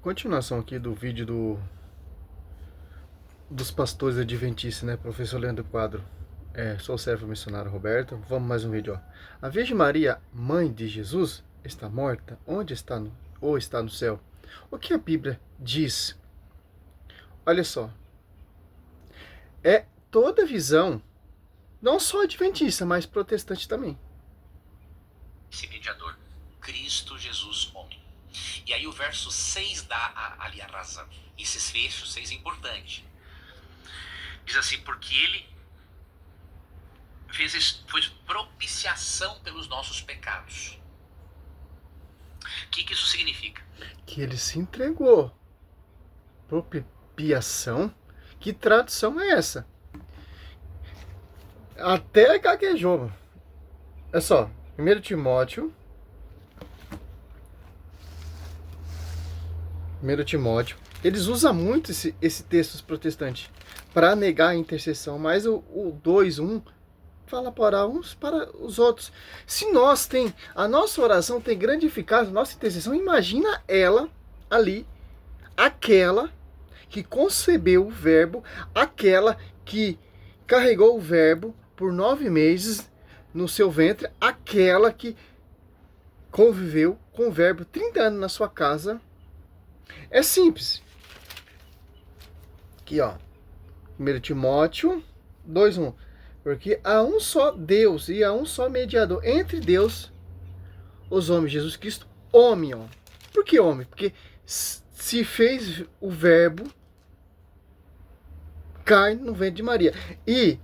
Continuação aqui do vídeo dos pastores adventistas, né? Professor Leandro Quadro. Sou o servo missionário Roberto. Vamos mais um vídeo, ó. A Virgem Maria, mãe de Jesus, está morta? Onde está? Ou está no céu? O que a Bíblia diz? Olha só. É toda visão, não só adventista, mas protestante também. Esse mediador, Cristo Jesus homem. E aí o verso 6 dá ali a razão. Esses fechos 6 é importante. Diz assim, porque ele foi propiciação pelos nossos pecados. O que isso significa? Que ele se entregou. Propiciação? Que tradução é essa? Até gaguejou. É só, 1 Timóteo. Eles usam muito esse texto dos protestantes para negar a intercessão, mas o 2:1 fala para uns, para os outros. Se a nossa oração tem grande eficácia, nossa intercessão, imagina ela ali, aquela que concebeu o verbo, aquela que carregou o verbo por 9 meses no seu ventre, aquela que conviveu com o verbo 30 anos na sua casa. É simples. Aqui, ó. 1 Timóteo 2:1. Porque há um só Deus e há um só mediador entre Deus, os homens, Jesus Cristo, homem, ó. Por que homem? Porque se fez o verbo carne no ventre de Maria. E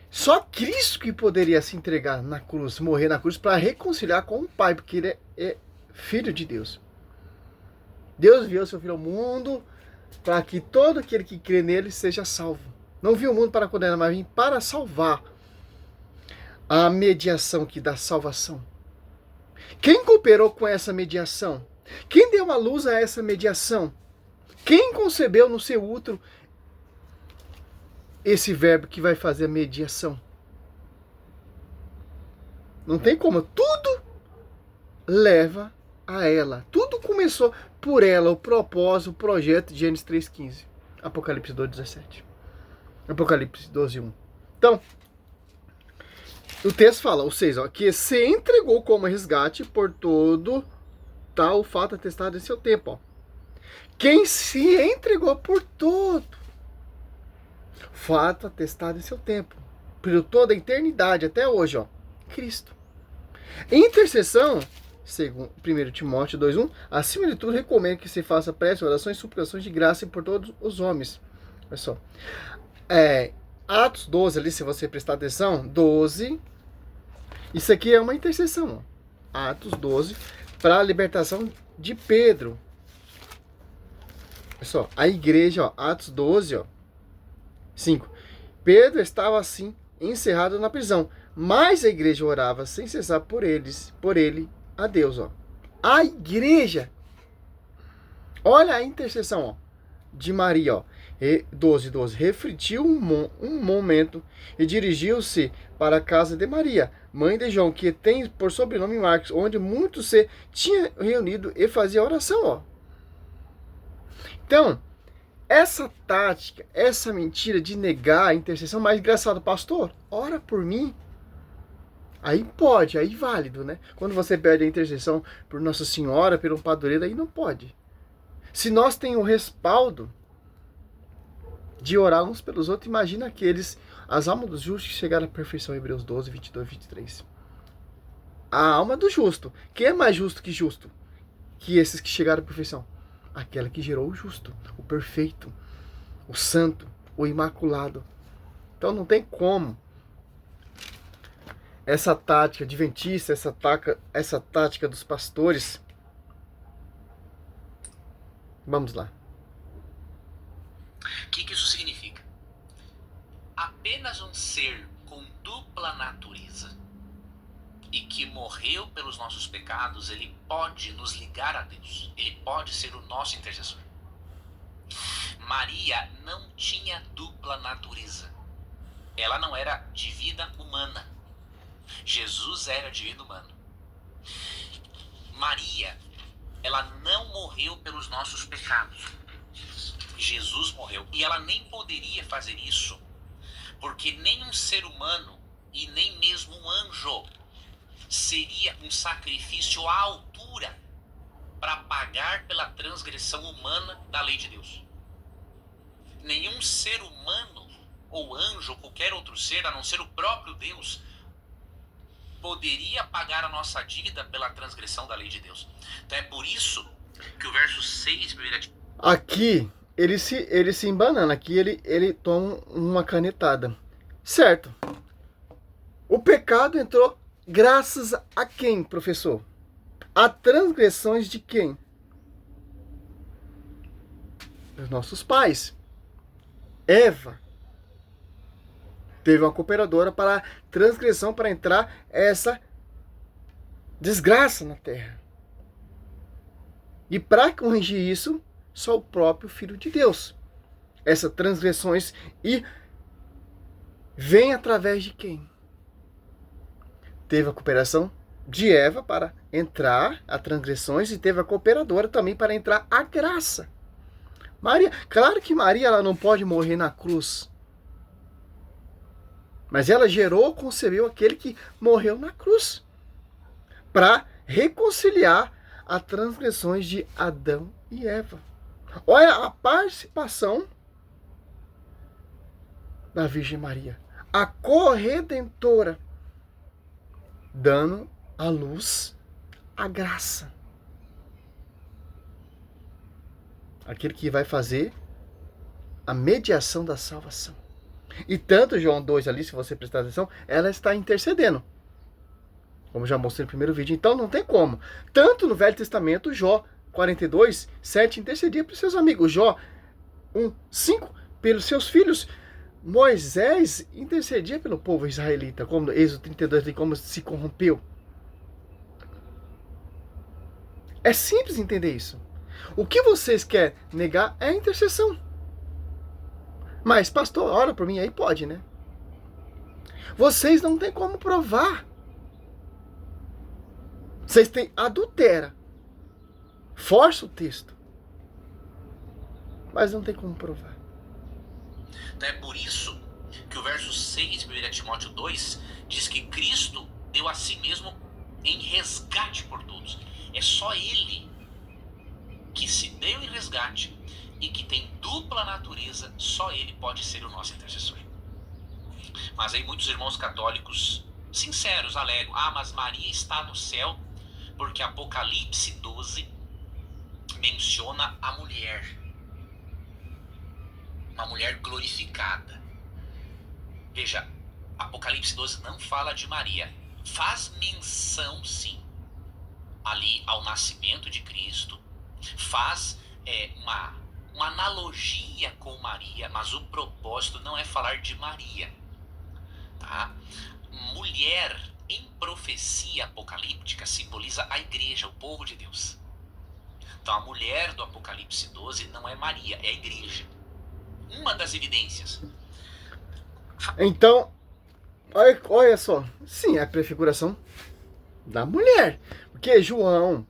só Cristo que poderia se entregar na cruz, morrer na cruz, para reconciliar com o Pai, porque ele é filho de Deus. Deus enviou seu Filho ao mundo para que todo aquele que crê nele seja salvo. Não viu o mundo para condenar, mas vim para salvar. A mediação que dá salvação. Quem cooperou com essa mediação? Quem deu a luz a essa mediação? Quem concebeu no seu útero esse verbo que vai fazer a mediação? Não tem como. Tudo leva a ela. Tudo começou por ela, o propósito, o projeto de Gênesis 3:15. Apocalipse 2:17. Apocalipse 12:1. Então, o texto fala, ou seja, que se entregou como resgate por todo tal fato atestado em seu tempo. Ó. Quem se entregou por todo fato atestado em seu tempo, por toda a eternidade, até hoje, ó, Cristo. Intercessão, segundo 1 Timóteo 2:1, acima de tudo, recomendo que se faça prece, orações e suplicações de graça por todos os homens. Olha só. Atos 12, ali, se você prestar atenção, 12, isso aqui é uma intercessão. Ó. Atos 12, para a libertação de Pedro. Olha só, a igreja, ó, Atos 12, ó, 5. Pedro estava assim, encerrado na prisão, mas a igreja orava sem cessar por ele, a Deus, ó. A igreja. Olha a intercessão, ó, de Maria, ó. 12:12. Refletiu um momento e dirigiu-se para a casa de Maria, mãe de João, que tem por sobrenome Marcos, onde muitos se tinham reunido e fazia oração, ó. Então, essa tática, essa mentira de negar a intercessão, mais engraçado, pastor, ora por mim. Aí pode, aí válido, né? Quando você pede a intercessão por Nossa Senhora, por um padroeiro, aí não pode. Se nós temos o respaldo de orar uns pelos outros, imagina as almas dos justos que chegaram à perfeição, Hebreus 12, 22, 23. A alma do justo. Quem é mais justo que esses que chegaram à perfeição? Aquela que gerou o justo, o perfeito, o santo, o imaculado. Então não tem como essa tática adventista, essa tática dos pastores. Vamos lá. O que isso significa? Apenas um ser com dupla natureza e que morreu pelos nossos pecados, ele pode nos ligar a Deus. Ele pode ser o nosso intercessor. Maria não tinha dupla natureza. Ela não era divina humana. Jesus era divino humano. Maria ela não morreu pelos nossos pecados. Jesus morreu. E ela nem poderia fazer isso, porque nenhum ser humano e nem mesmo um anjo seria um sacrifício à altura para pagar pela transgressão humana da lei de Deus. Nenhum ser humano ou anjo ou qualquer outro ser, a não ser o próprio Deus, poderia pagar a nossa dívida pela transgressão da lei de Deus. Então é por isso que o verso 6... Aqui, ele se embanana, aqui ele toma uma canetada. Certo. O pecado entrou graças a quem, professor? A transgressões de quem? Dos nossos pais. Eva teve uma cooperadora para a transgressão, para entrar essa desgraça na terra. E para corrigir isso, só o próprio Filho de Deus. Essas transgressões e vem através de quem? Teve a cooperação de Eva para entrar a transgressões e teve a cooperadora também para entrar a graça. Maria, claro que Maria ela não pode morrer na cruz. Mas ela gerou, concebeu aquele que morreu na cruz para reconciliar as transgressões de Adão e Eva. Olha a participação da Virgem Maria, a corredentora, dando à luz a graça. Aquele que vai fazer a mediação da salvação. E tanto João 2 ali, se você prestar atenção, ela está intercedendo. Como já mostrei no primeiro vídeo. Então não tem como. Tanto no Velho Testamento, Jó 42, 7 intercedia para os seus amigos. Jó 1, 5, pelos seus filhos. Moisés intercedia pelo povo israelita. Como no Êxodo 32, de como se corrompeu. É simples entender isso. O que vocês querem negar é a intercessão. Mas, pastor, ora por mim, aí pode, né? Vocês não têm como provar. Vocês têm adultera. Força o texto. Mas não tem como provar. Então é por isso que o verso 6 de 1 Timóteo 2 diz que Cristo deu a si mesmo em resgate por todos. É só Ele que se deu em resgate e que tem dupla natureza, só Ele pode ser o nosso intercessor. Mas aí muitos irmãos católicos sinceros alegam, mas Maria está no céu porque Apocalipse 12 menciona a mulher. Uma mulher glorificada. Veja, Apocalipse 12 não fala de Maria. Faz menção, sim, ali ao nascimento de Cristo. Faz uma analogia com Maria, mas o propósito não é falar de Maria. Tá? Mulher em profecia apocalíptica simboliza a igreja, o povo de Deus. Então a mulher do Apocalipse 12 não é Maria, é a igreja. Uma das evidências. Então, olha só. Sim, é a prefiguração da mulher. Porque João,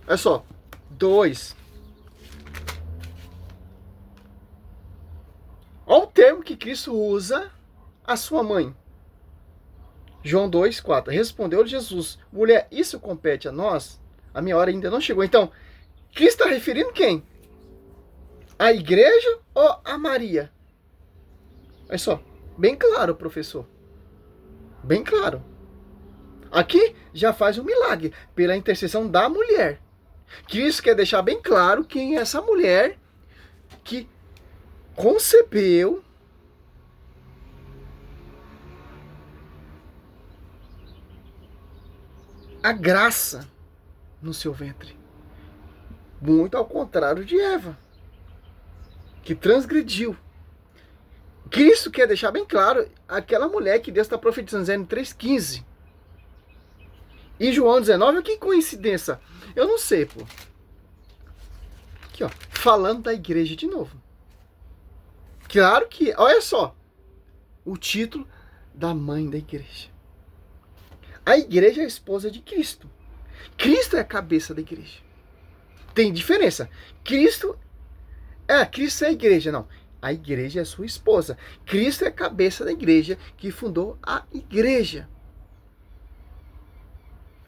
olha só, 2. Olha o termo que Cristo usa a sua mãe. João 2, 4. Respondeu-lhe Jesus: mulher, isso compete a nós? A minha hora ainda não chegou. Então, Cristo está referindo quem? A igreja ou a Maria? Olha só, bem claro, professor. Bem claro. Aqui já faz um milagre pela intercessão da mulher. Cristo quer deixar bem claro quem é essa mulher que concebeu a graça no seu ventre. Muito ao contrário de Eva, que transgrediu. Cristo quer deixar bem claro aquela mulher que Deus está profetizando em 3,15. E João 19, que coincidência. Eu não sei, pô. Aqui, ó. Falando da igreja de novo. Claro que, olha só. O título da mãe da igreja. A igreja é a esposa de Cristo. Cristo é a cabeça da igreja. Tem diferença. Cristo é a igreja, não. A igreja é sua esposa. Cristo é a cabeça da igreja que fundou a igreja.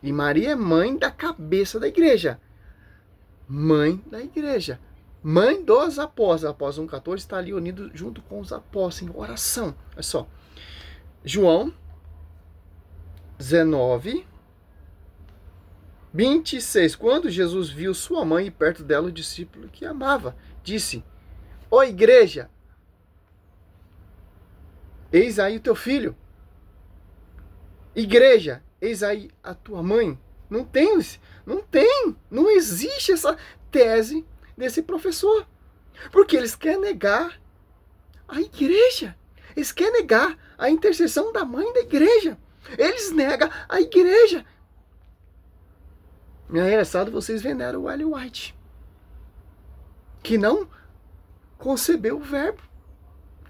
E Maria é mãe da cabeça da igreja. Mãe da igreja. Mãe dos apóstolos. Apóstolos 1,14 está ali unido junto com os apóstolos em oração. Olha só. João 19, 26. Quando Jesus viu sua mãe e perto dela o discípulo que amava, disse: ó igreja, eis aí o teu filho. Igreja, eis aí a tua mãe. Não existe essa tese desse professor. Porque eles querem negar a igreja. Eles querem negar a intercessão da mãe da igreja. Eles negam a igreja. É engraçado, vocês veneram o Ellen White, que não concebeu o verbo,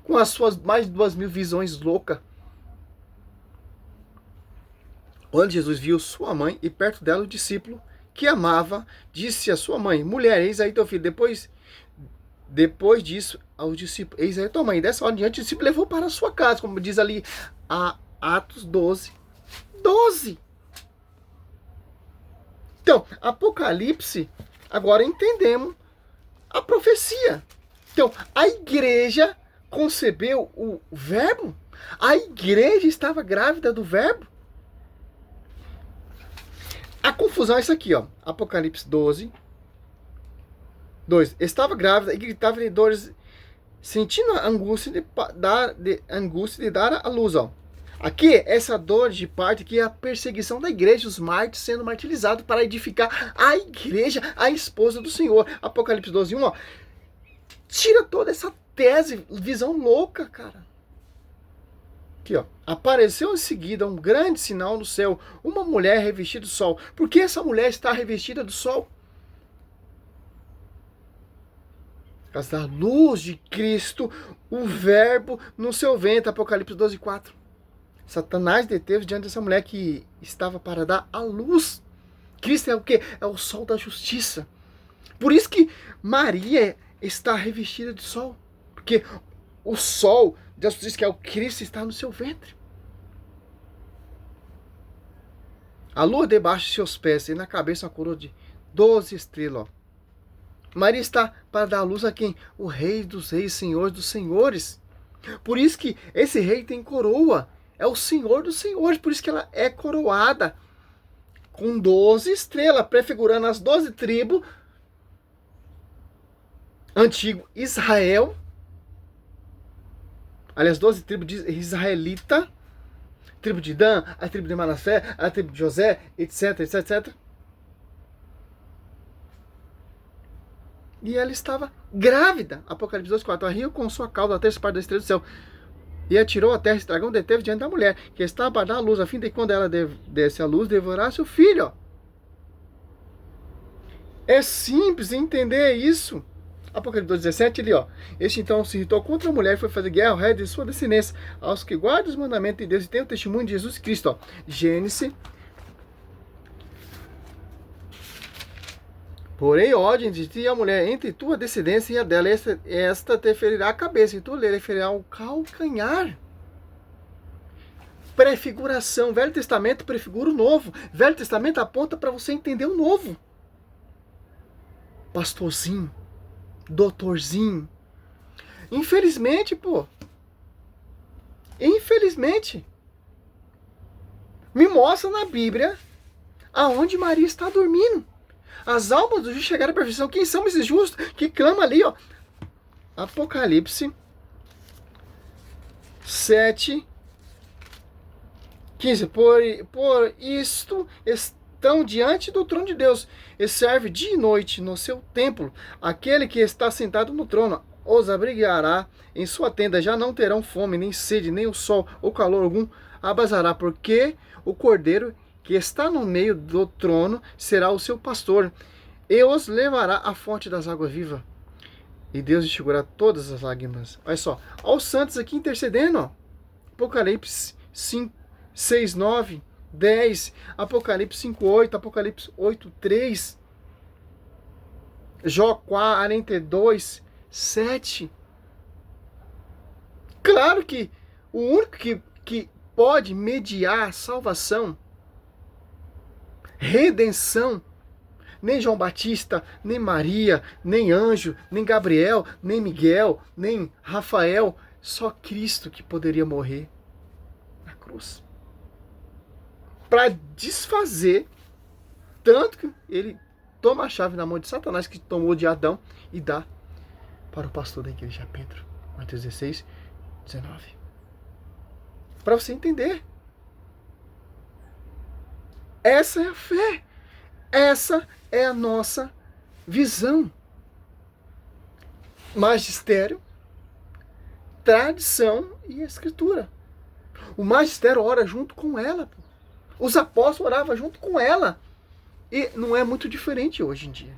com as suas mais de 2.000 visões loucas. Onde Jesus viu sua mãe e perto dela o discípulo que amava, disse à sua mãe: mulher, eis aí teu filho. Depois disso, ao discípulo: eis aí tua mãe. Dessa hora em diante, o discípulo levou para a sua casa, como diz ali a Atos 12. Então, Apocalipse, agora entendemos a profecia. Então, a igreja concebeu o verbo? A igreja estava grávida do verbo? A confusão é isso aqui, ó. Apocalipse 12, 2. Estava grávida e gritava de dores, sentindo a angústia de dar à luz, ó. Aqui, essa dor de parto, que é a perseguição da igreja, os mártires sendo martirizados para edificar a igreja, a esposa do Senhor. Apocalipse 12, 1, ó. Tira toda essa tese, visão louca, cara. Aqui, ó. Apareceu em seguida um grande sinal no céu, uma mulher revestida do sol. Por que essa mulher está revestida do sol? Por causa da luz de Cristo, o verbo no seu ventre. Apocalipse 12, 4. Satanás deteve diante dessa mulher que estava para dar a luz. Cristo é o quê? É o sol da justiça. Por isso que Maria está revestida de sol. Porque o sol da justiça, que é o Cristo, está no seu ventre. A lua debaixo de seus pés e na cabeça uma coroa de 12 estrelas. Ó. Maria está para dar a luz a quem? O Rei dos Reis, Senhor dos Senhores. Por isso que esse rei tem coroa. É o Senhor dos Senhores, por isso que ela é coroada com 12 estrelas, prefigurando as 12 tribos, antigo Israel, aliás, 12 tribos de israelita, tribo de Dan, a tribo de Manassés, a tribo de José, etc, etc, etc. E ela estava grávida, Apocalipse 2, 4, riu com sua cauda a terça parte da estrela do céu. E atirou a terra, esse dragão deteve diante da mulher, que estava para dar a luz, a fim de quando ela desse a luz, devorasse o filho. Ó. É simples entender isso. Apocalipse 17, ali, ó. Este então se irritou contra a mulher e foi fazer guerra ao rei de sua descendência, aos que guardam os mandamentos de Deus e têm o testemunho de Jesus Cristo. Ó. Gênesis. Porém, ódio entre ti e a mulher, entre tua descendência e a dela, esta te ferirá a cabeça, e tu lhe ferirá o calcanhar. Prefiguração. Velho Testamento prefigura o Novo. Velho Testamento aponta para você entender o Novo. Pastorzinho. Doutorzinho. Infelizmente, pô. Infelizmente. Me mostra na Bíblia aonde Maria está dormindo. As almas dos justos chegaram à perfeição. Quem são esses justos que clamam ali, ó? Apocalipse 7, 15. Por isto estão diante do trono de Deus e serve dia e noite no seu templo. Aquele que está sentado no trono os abrigará em sua tenda. Já não terão fome, nem sede, nem o sol ou calor algum abrasará, porque o Cordeiro que está no meio do trono será o seu pastor, e os levará à fonte das águas vivas. E Deus enxugará todas as lágrimas. Olha só, olha os santos aqui intercedendo. Ó. Apocalipse 5, 6, 9. 10, Apocalipse 5, 8, Apocalipse 8, 3, Jó 42, 7. Claro que o único que pode mediar salvação, redenção, nem João Batista, nem Maria, nem anjo, nem Gabriel, nem Miguel, nem Rafael, só Cristo que poderia morrer na cruz. Para desfazer, tanto que ele toma a chave na mão de Satanás, que tomou de Adão, e dá para o pastor da igreja, Pedro. Mateus 16, 19. Para você entender. Essa é a fé. Essa é a nossa visão. Magistério, tradição e escritura. O magistério ora junto com ela. Os apóstolos oravam junto com ela. E não é muito diferente hoje em dia.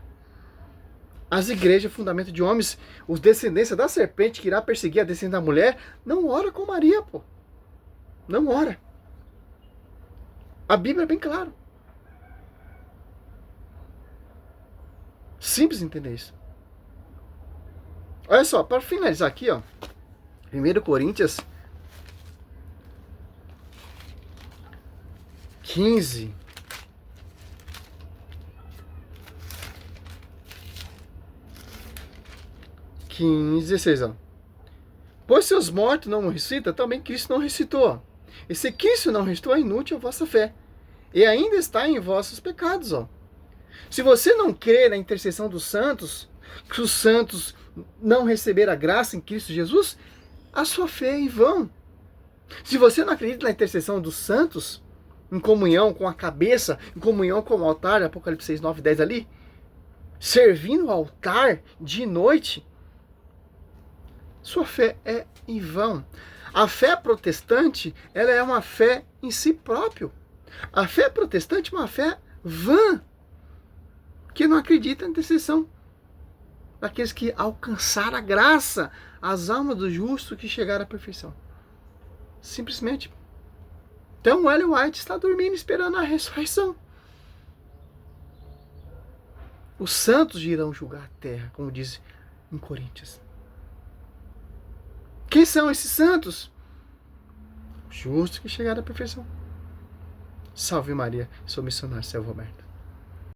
As igrejas, fundamento de homens, os descendentes da serpente que irá perseguir a descendência da mulher, não ora com Maria, pô. Não ora. A Bíblia é bem claro. Simples entender isso. Olha só, para finalizar aqui, ó, 1 Coríntios 15. (15, 16, ó. Pois se os mortos não ressuscitam, também Cristo não ressuscitou. E se Cristo não ressuscitou, é inútil a vossa fé. E ainda está em vossos pecados, ó. Se você não crê na intercessão dos santos, que os santos não receberam a graça em Cristo Jesus, a sua fé é em vão. Se você não acredita na intercessão dos santos, em comunhão com a cabeça, em comunhão com o altar, Apocalipse 6, 9, 10 ali, servindo o altar de noite, sua fé é em vão. A fé protestante, ela é uma fé em si próprio. A fé protestante é uma fé vã, que não acredita na intercessão daqueles que alcançaram a graça, as almas do justo que chegaram à perfeição. Simplesmente. Então, Ellen White está dormindo esperando a ressurreição. Os santos irão julgar a terra, como diz em Coríntios. Quem são esses santos? Os justos que chegaram à perfeição. Salve Maria, sou missionário Selvo Roberto.